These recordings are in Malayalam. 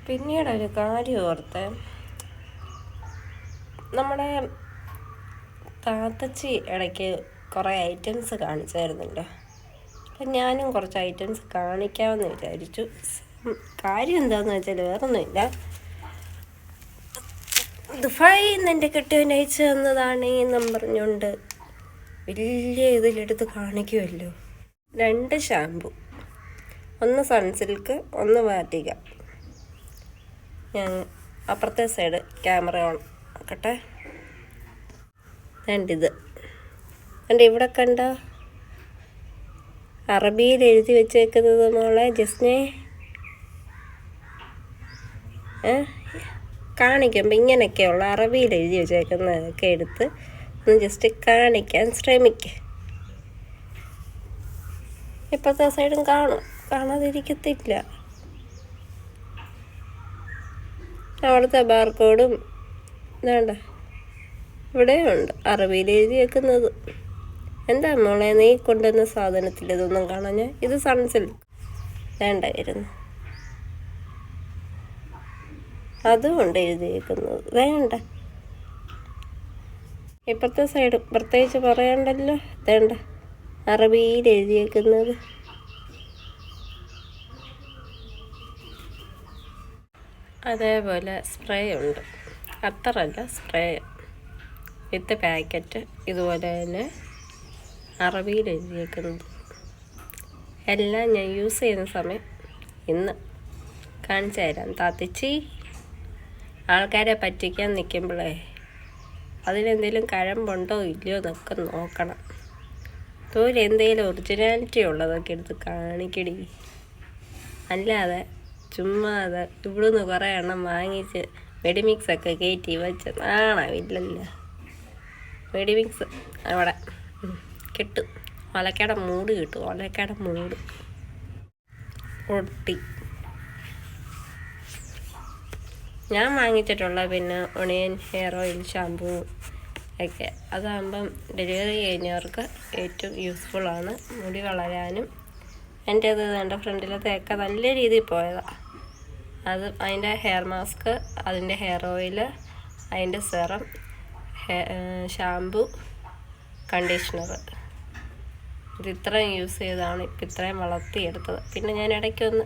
പിന്നീട് ഒരു കാര്യം ഓർത്ത്, നമ്മുടെ താത്തച്ചി ഇടയ്ക്ക് കുറേ ഐറ്റംസ് കാണിച്ചായിരുന്നല്ലോ. അപ്പം ഞാനും കുറച്ച് ഐറ്റംസ് കാണിക്കാമെന്ന് വിചാരിച്ചു. കാര്യം എന്താണെന്ന് വെച്ചാൽ വേറൊന്നുമില്ല, ദുബായിൽ നിന്ന് എൻ്റെ കെട്ടിയവൻ അയച്ചു തന്നതാണ് എന്നും പറഞ്ഞുകൊണ്ട് വലിയ ഇതിലെടുത്ത് കാണിക്കുമല്ലോ. 2 ഷാമ്പു, ഒന്ന് സൺസിൽക്ക്, ഒന്ന് വാറ്റിക. ഞാൻ അപ്പുറത്തെ സൈഡ് ക്യാമറ ഓൺ ആക്കട്ടെ. ഇത് എൻ്റെ ഇവിടെ കണ്ട അറബിയിൽ എഴുതി വെച്ചേക്കുന്നത് മോളെ ജസ്നെ കാണിക്കുമ്പോൾ ഇങ്ങനെയൊക്കെയുള്ള അറബിയിൽ എഴുതി വെച്ചേക്കുന്നതൊക്കെ എടുത്ത് ഒന്ന് ജസ്റ്റ് കാണിക്കാൻ ശ്രമിക്കുക. ഇപ്പോഴത്തെ സൈഡും കാണാതിരിക്കത്തില്ല. അവിടുത്തെ ബാർകോഡും വേണ്ട ഇവിടെയുണ്ട് അറബിയിൽ എഴുതി വെക്കുന്നത്. എന്താ മോളെ നീ കൊണ്ടുവന്ന സാധനത്തിൽ ഇതൊന്നും കാണാൻ? ഇത് സൺസിൽക്ക് വേണ്ട വരുന്നു, അതുകൊണ്ട് എഴുതി വെക്കുന്നത് വേണ്ട. ഇപ്പോഴത്തെ സൈഡ് പ്രത്യേകിച്ച് പറയണ്ടല്ലോ, വേണ്ട അറബിയിൽ എഴുതിയേക്കുന്നത്. അതേപോലെ സ്പ്രേ ഉണ്ട്, അത്തറല്ല സ്പ്രേ വിത്ത് പാക്കറ്റ്, ഇതുപോലെ തന്നെ അറബിയിൽ എഴുതിയേക്കുന്നത്. എല്ലാം ഞാൻ യൂസ് ചെയ്യുന്ന സമയം ഇന്ന് കാണിച്ചു തരാം. താത്തിച്ചി ആൾക്കാരെ പറ്റിക്കാൻ നിൽക്കുമ്പോഴേ അതിനെന്തെങ്കിലും കഴമ്പുണ്ടോ ഇല്ലയോ എന്നൊക്കെ നോക്കണം. തോല് എന്തെങ്കിലും ഒറിജിനാലിറ്റി ഉള്ളതൊക്കെ എടുത്ത് കാണിക്കടി, അല്ലാതെ ചുമ്മാതെ ഇവിടുന്ന് കുറേ എണ്ണം വാങ്ങിച്ച് മെഡിമിക്സൊക്കെ കയറ്റി വെച്ച് നാണമില്ലല്ലോ. മെഡിമിക്സ് അവിടെ കിട്ടും, ഒലക്കയുടെ മൂട് കിട്ടും, ഒലക്കയുടെ മൂട് ഒട്ടി. ഞാൻ വാങ്ങിച്ചിട്ടുള്ള പിന്നെ ഒണിയൻ ഹെയർ ഓയിൽ ഷാമ്പൂ ഒക്കെ, അതാകുമ്പം ഡെലിവറി കഴിഞ്ഞവർക്ക് ഏറ്റവും യൂസ്ഫുള്ളാണ്, മുടി വളരാനും. എൻ്റേത് എൻ്റെ ഫ്രണ്ടിലത്തെയൊക്കെ നല്ല രീതിയിൽ പോയതാണ്. അത് അതിൻ്റെ ഹെയർ മാസ്ക്, അതിൻ്റെ ഹെയർ ഓയിൽ, അതിൻ്റെ സെറം, ഷാമ്പു, കണ്ടീഷണർ, ഇത് ഇത്രയും യൂസ് ചെയ്താണ് ഇപ്പം ഇത്രയും വളർത്തിയെടുത്തത്. പിന്നെ ഞാൻ ഇടയ്ക്കൊന്ന്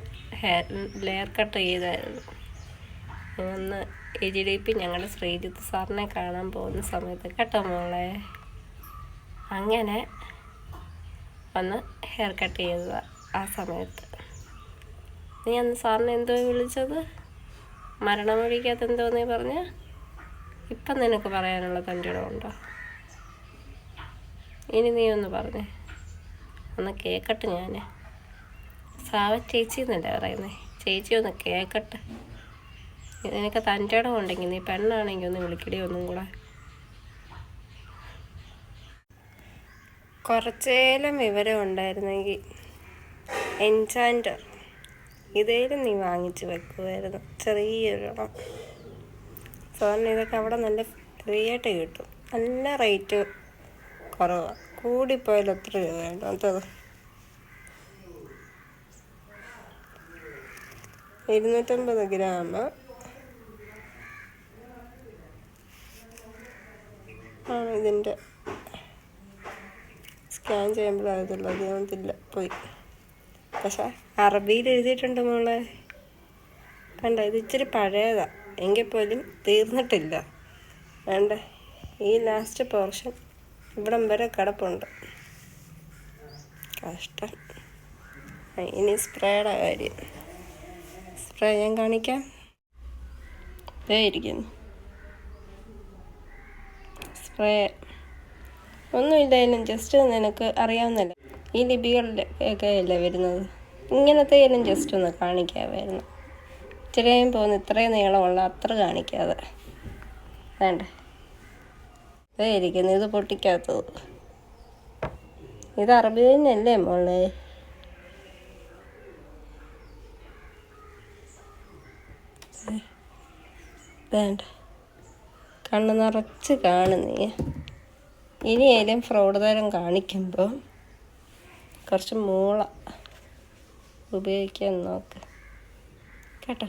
ലെയർ കട്ട് ചെയ്തായിരുന്നു. ഒന്ന് HDP ഞങ്ങളുടെ ശ്രീജിത്ത് സാറിനെ കാണാൻ പോകുന്ന സമയത്ത് കേട്ടോ മോളെ, അങ്ങനെ ഒന്ന് ഹെയർ കട്ട് ചെയ്തതാണ്. ആ സമയത്ത് നീ അന്ന് സാറിനെ എന്തോ വിളിച്ചത്, മരണമൊഴിക്കകത്ത് എന്തോ നീ പറഞ്ഞ? ഇപ്പം നിനക്ക് പറയാനുള്ള തൻ്റെ ഉണ്ടോ? ഇനി നീ ഒന്ന് പറഞ്ഞേ, ഒന്ന് കേൾക്കട്ടെ. ഞാൻ സാവ ചേച്ചി എന്നല്ലേ പറയുന്നത്, ചേച്ചി ഒന്ന് കേൾക്കട്ടെ. നിനക്ക് തൻ്റെ ഇടം ഉണ്ടെങ്കിൽ നീ പെണ്ണാണെങ്കിൽ ഒന്ന് വിളിക്കടി ഒന്നും കൂടെ. കുറച്ചേലും വിവരം ഉണ്ടായിരുന്നെങ്കിൽ എൻചാൻഡർ ഇതേലും നീ വാങ്ങിച്ച് വെക്കുമായിരുന്നു, ചെറിയൊരെണ്ണം. സാറിന് ഇതൊക്കെ അവിടെ നല്ല ഫ്രീ ആയിട്ട് കിട്ടും, നല്ല റേറ്റ് കുറവാണ്. കൂടിപ്പോയാലും എത്ര രൂപയാണ് അതത്? 250 ഗ്രാം ആണ് ഇതിൻ്റെ. സ്കാൻ ചെയ്യുമ്പോഴായതുള്ളൂ, അതിനകത്തില്ല പോയി. പക്ഷെ അറബിയിൽ എഴുതിയിട്ടുണ്ട് മോളെ, കണ്ട. ഇത് ഇച്ചിരി പഴയതാണ് എങ്കിൽ പോലും തീർന്നിട്ടില്ല. വേണ്ട, ഈ ലാസ്റ്റ് പോർഷൻ ഇവിടം വരെ കിടപ്പുണ്ട്. കഷ്ടം. ഇനി സ്പ്രേയുടെ കാര്യം. സ്പ്രേ ഞാൻ കാണിക്കാം. ഇതേ ഇരിക്കുന്നു സ്പ്രേ. ഒന്നുമില്ലായാലും ജസ്റ്റ് നിനക്ക് അറിയാവുന്നല്ലേ, ഈ ലിപികളിലൊക്കെ അല്ലേ വരുന്നത്. ഇങ്ങനത്തെയാലും ജസ്റ്റ് ഒന്ന് കാണിക്കാമായിരുന്നു. ഇത്രയും പോകുന്ന ഇത്രയും നീളമുള്ള അത്ര കാണിക്കാതെ. വേണ്ട, ഇതേ ഇരിക്കുന്നു. ഇത് പൊട്ടിക്കാത്തത്. ഇത് അറബി തന്നെയല്ലേ മോളെ? വേണ്ട, കണ്ണ് നിറച്ച് കാണുന്നേ. ഇനിയായാലും ഫ്രോഡ് തരം കാണിക്കുമ്പോൾ കുറച്ച് മൂള ഉപയോഗിക്കാൻ നോക്ക് കേട്ടോ.